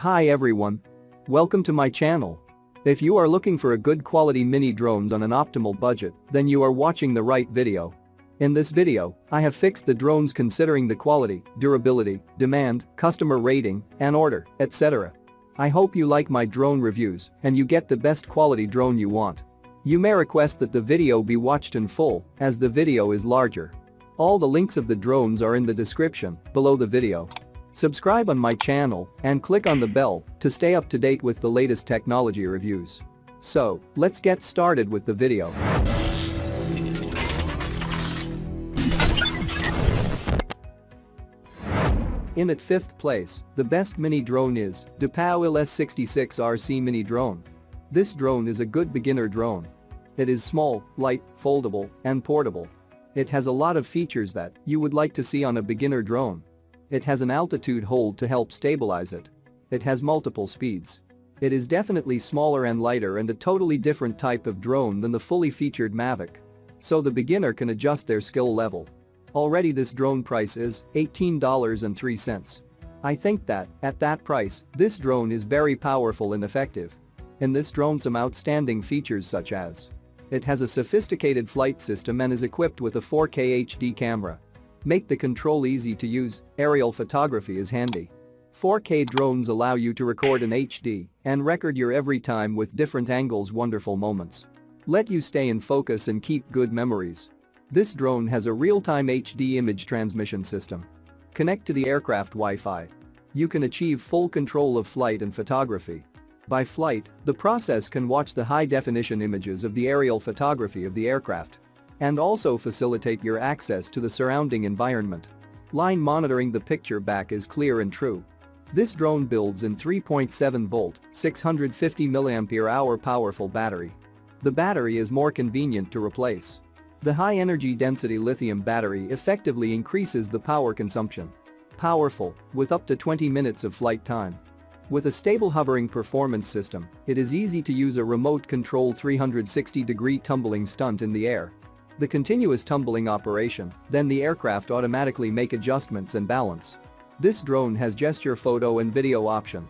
Hi everyone. Welcome to my channel. If you are looking for a good quality mini drones on an optimal budget, then you are watching the right video. In this video, I have fixed the drones considering the quality, durability, demand, customer rating, and order, etc. I hope you like my drone reviews and you get the best quality drone you want. You may request that the video be watched in full, as the video is larger. All the links of the drones are in the description below the video. Subscribe on my channel and click on the bell to stay up to date with the latest technology reviews. So, let's get started with the video. In at 5th place, the best mini drone is Deepaowill S66 Rc mini drone. This drone is a good beginner drone. It is small, light, foldable, and portable. It has a lot of features that you would like to see on a beginner drone. It has an altitude hold to help stabilize it. It has multiple speeds. It is definitely smaller and lighter and a totally different type of drone than the fully featured Mavic. So the beginner can adjust their skill level. Already this drone price is $18.03. I think that, at that price, this drone is very powerful and effective. In this drone some outstanding features such as it has a sophisticated flight system and is equipped with a 4K HD camera. Make the control easy to use, aerial photography is handy. 4K drones allow you to record in HD and record your every time with different angles, wonderful moments. Let you stay in focus and keep good memories. This drone has a real-time HD image transmission system. Connect to the aircraft Wi-Fi. You can achieve full control of flight and photography. By flight, the process can watch the high-definition images of the aerial photography of the aircraft and also facilitate your access to the surrounding environment. Line monitoring, the picture back is clear and true. This drone builds in 3.7 volt, 650 mAh powerful battery. The battery is more convenient to replace. The high energy density lithium battery effectively increases the power consumption. Powerful, with up to 20 minutes of flight time. With a stable hovering performance system, it is easy to use a remote-controlled 360-degree tumbling stunt in the air. The continuous tumbling operation, then the aircraft automatically make adjustments and balance. This drone has gesture photo and video option.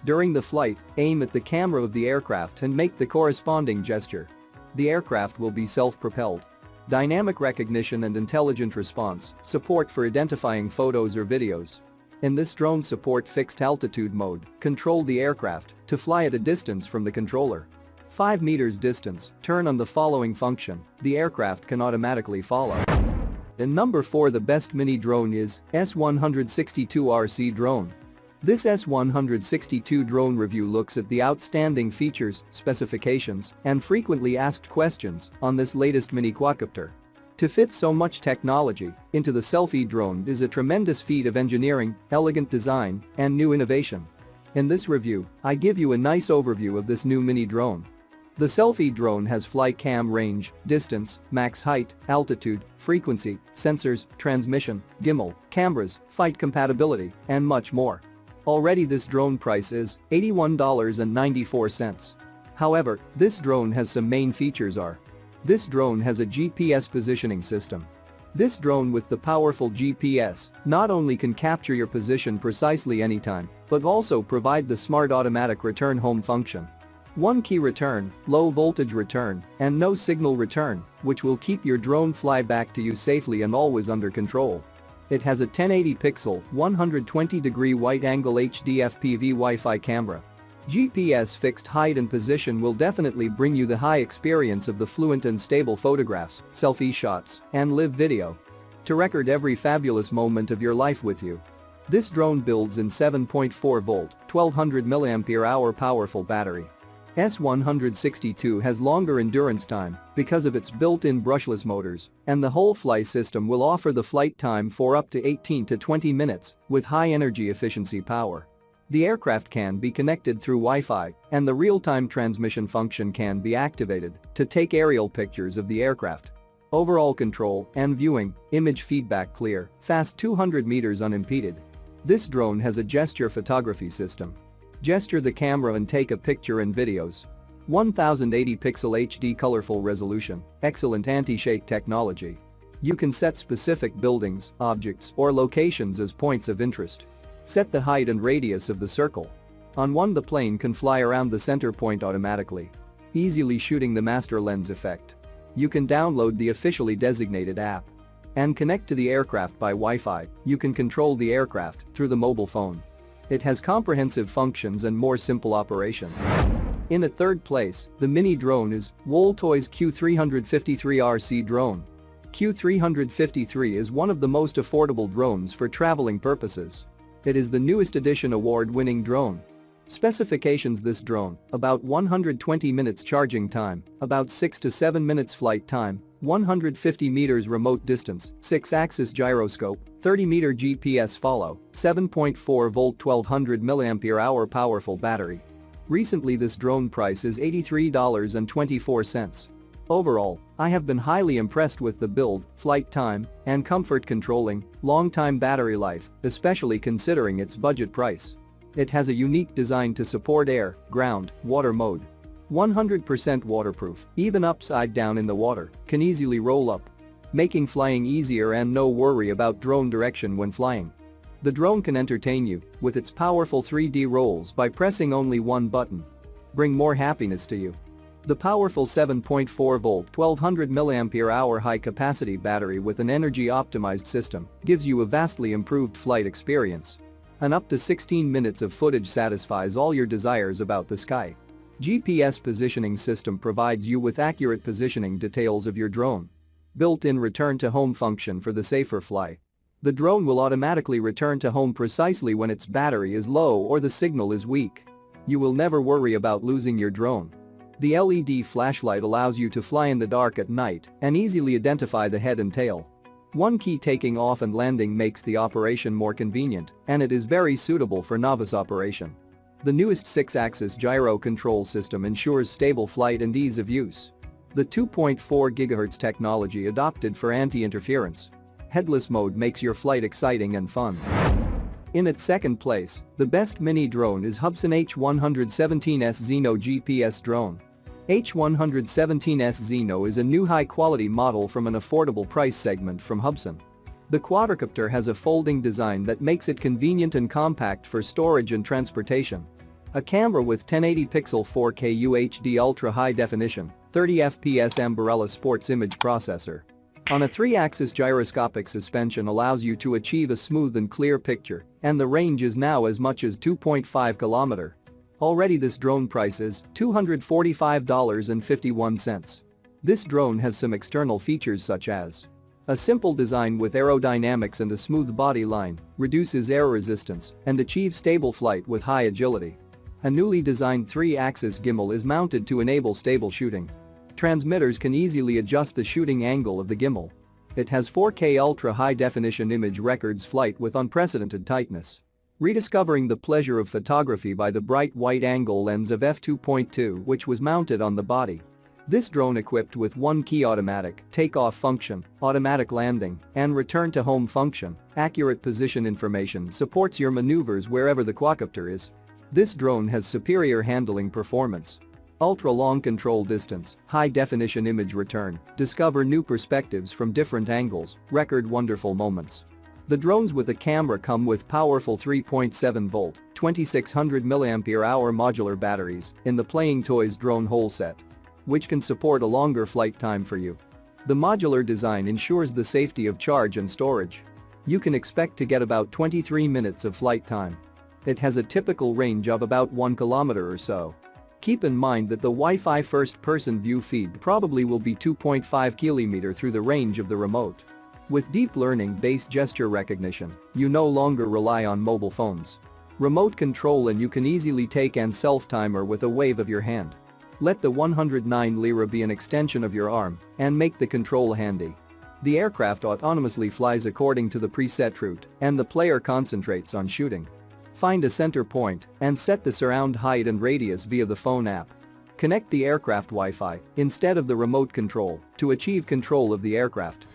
During the flight, aim at the camera of the aircraft and make the corresponding gesture. The aircraft will be self-propelled. Dynamic recognition and intelligent response, support for identifying photos or videos. In this drone support fixed altitude mode, control the aircraft to fly at a distance from the controller. 5 meters distance, turn on the following function, the aircraft can automatically follow. In number 4, the best mini drone is S162 Rc drone. This S162 drone review looks at the outstanding features, specifications, and frequently asked questions on this latest mini quadcopter. To fit so much technology into the selfie drone is a tremendous feat of engineering, elegant design, and new innovation. In this review, I give you a nice overview of this new mini drone. The selfie drone has flight cam range, distance, max height, altitude, frequency, sensors, transmission, gimbal, cameras, flight compatibility, and much more. Already this drone price is $81.94. However, this drone has some main features are. This drone has a GPS positioning system. This drone with the powerful GPS not only can capture your position precisely anytime, but also provide the smart automatic return home function. One key return, low voltage return, and no signal return, which will keep your drone fly back to you safely and always under control. It has a 1080 pixel, 120-degree wide-angle HD FPV Wi-Fi camera. GPS fixed height and position will definitely bring you the high experience of the fluent and stable photographs, selfie shots, and live video. To record every fabulous moment of your life with you. This drone builds in 7.4 volt, 1200 mAh powerful battery. S162 has longer endurance time because of its built-in brushless motors, and the whole fly system will offer the flight time for up to 18 to 20 minutes with high energy efficiency power. The aircraft can be connected through Wi-Fi, and the real-time transmission function can be activated to take aerial pictures of the aircraft. Overall control and viewing, image feedback clear, fast 200 meters unimpeded. This drone has a gesture photography system. Gesture the camera and take a picture and videos. 1080 pixel HD colorful resolution, excellent anti-shake technology. You can set specific buildings, objects, or locations as points of interest. Set the height and radius of the circle. On one, the plane can fly around the center point automatically, easily shooting the master lens effect. You can download the officially designated app and connect to the aircraft by Wi-Fi. You can control the aircraft through the mobile phone. It has comprehensive functions and more simple operation. In at third place, the mini drone is WLToys Q353 Rc drone. Q353 is one of the most affordable drones for traveling purposes. It is the newest edition award-winning drone. Specifications: this drone, about 120 minutes charging time, about 6 to 7 minutes flight time, 150 meters remote distance, 6-axis gyroscope, 30-meter GPS follow, 7.4 volt 1200 mAh powerful battery. Recently this drone price is $83.24. Overall, I have been highly impressed with the build, flight time, and comfort controlling, long-time battery life, especially considering its budget price. It has a unique design to support air, ground, water mode. 100% waterproof, even upside down in the water, can easily roll up, making flying easier and no worry about drone direction when flying. The drone can entertain you with its powerful 3D rolls by pressing only one button. Bring more happiness to you. The powerful 7.4 volt 1200 mAh high-capacity battery with an energy-optimized system gives you a vastly improved flight experience. And up to 16 minutes of footage satisfies all your desires about the sky. GPS positioning system provides you with accurate positioning details of your drone. Built-in return-to-home function for the safer fly. The drone will automatically return to home precisely when its battery is low or the signal is weak. You will never worry about losing your drone. The LED flashlight allows you to fly in the dark at night and easily identify the head and tail. One key: taking off and landing makes the operation more convenient, and it is very suitable for novice operation. The newest 6-axis gyro control system ensures stable flight and ease of use. The 2.4 GHz technology adopted for anti-interference. Headless mode makes your flight exciting and fun. In its second place, the best mini drone is Hubsan H117S Zino GPS Drone. H117S Zino is a new high-quality model from an affordable price segment from Hubsan. The quadricopter has a folding design that makes it convenient and compact for storage and transportation. A camera with 1080-pixel 4K UHD ultra-high definition, 30 FPS Ambarella sports image processor. On a 3-axis gyroscopic suspension allows you to achieve a smooth and clear picture, and the range is now as much as 2.5 km. Already this drone price is $245.51. This drone has some external features such as a simple design with aerodynamics and a smooth body line, reduces air resistance, and achieves stable flight with high agility. A newly designed 3-axis gimbal is mounted to enable stable shooting. Transmitters can easily adjust the shooting angle of the gimbal. It has 4K ultra-high definition image, records flight with unprecedented tightness. Rediscovering the pleasure of photography by the bright wide-angle lens of f2.2 which was mounted on the body. This drone, equipped with one-key automatic takeoff function, automatic landing, and return-to-home function, accurate position information, supports your maneuvers wherever the quadcopter is. This drone has superior handling performance. Ultra-long control distance, high-definition image return, discover new perspectives from different angles, record wonderful moments. The drones with a camera come with powerful 3.7 volt, 2600 mAh modular batteries in the WLToys drone whole set, which can support a longer flight time for you. The modular design ensures the safety of charge and storage. You can expect to get about 23 minutes of flight time. It has a typical range of about 1 kilometer or so. Keep in mind that the Wi-Fi first-person view feed probably will be 2.5 km through the range of the remote. With deep learning-based gesture recognition, you no longer rely on mobile phones. Remote control, and you can easily take and self-timer with a wave of your hand. Let the 109 lira be an extension of your arm and make the control handy. The aircraft autonomously flies according to the preset route, and the player concentrates on shooting. Find a center point and set the surround height and radius via the phone app. Connect the aircraft Wi-Fi instead of the remote control to achieve control of the aircraft.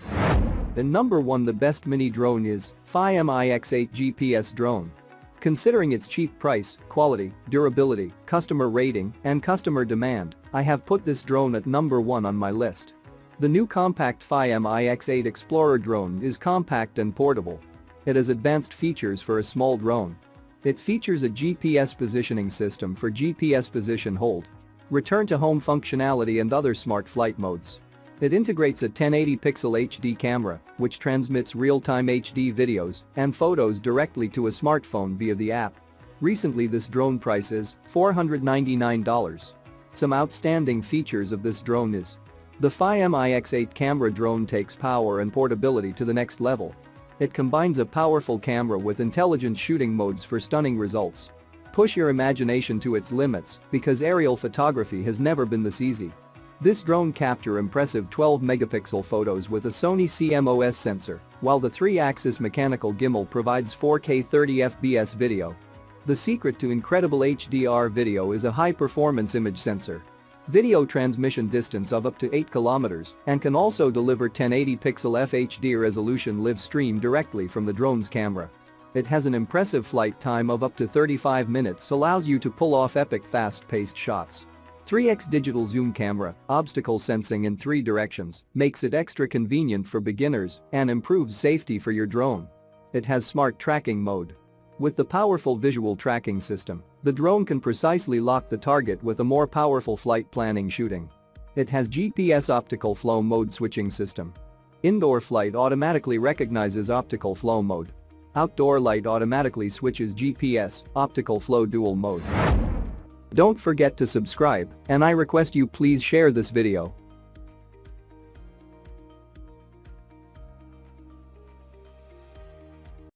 And number 1, the best mini drone is FIMI X8 GPS Drone. Considering its cheap price, quality, durability, customer rating, and customer demand, I have put this drone at number 1 on my list. The new compact FIMI X8 Explorer drone is compact and portable. It has advanced features for a small drone. It features a GPS positioning system for GPS position hold, return to home functionality and other smart flight modes. It integrates a 1080 pixel HD camera, which transmits real-time HD videos and photos directly to a smartphone via the app. Recently this drone price is $499. Some outstanding features of this drone is: the FIMI X8 camera drone takes power and portability to the next level. It combines a powerful camera with intelligent shooting modes for stunning results. Push your imagination to its limits because aerial photography has never been this easy. This drone captures impressive 12-megapixel photos with a Sony CMOS sensor, while the 3-axis mechanical gimbal provides 4K 30 FPS video. The secret to incredible HDR video is a high-performance image sensor. Video transmission distance of up to 8 kilometers and can also deliver 1080 pixel FHD resolution live stream directly from the drone's camera. It has an impressive flight time of up to 35 minutes, allows you to pull off epic fast-paced shots. 3x digital zoom camera, obstacle sensing in 3 directions, makes it extra convenient for beginners and improves safety for your drone. It has smart tracking mode. With the powerful visual tracking system, the drone can precisely lock the target with a more powerful flight planning shooting. It has GPS optical flow mode switching system. Indoor flight automatically recognizes optical flow mode. Outdoor light automatically switches GPS, optical flow dual mode. Don't forget to subscribe, and I request you please share this video.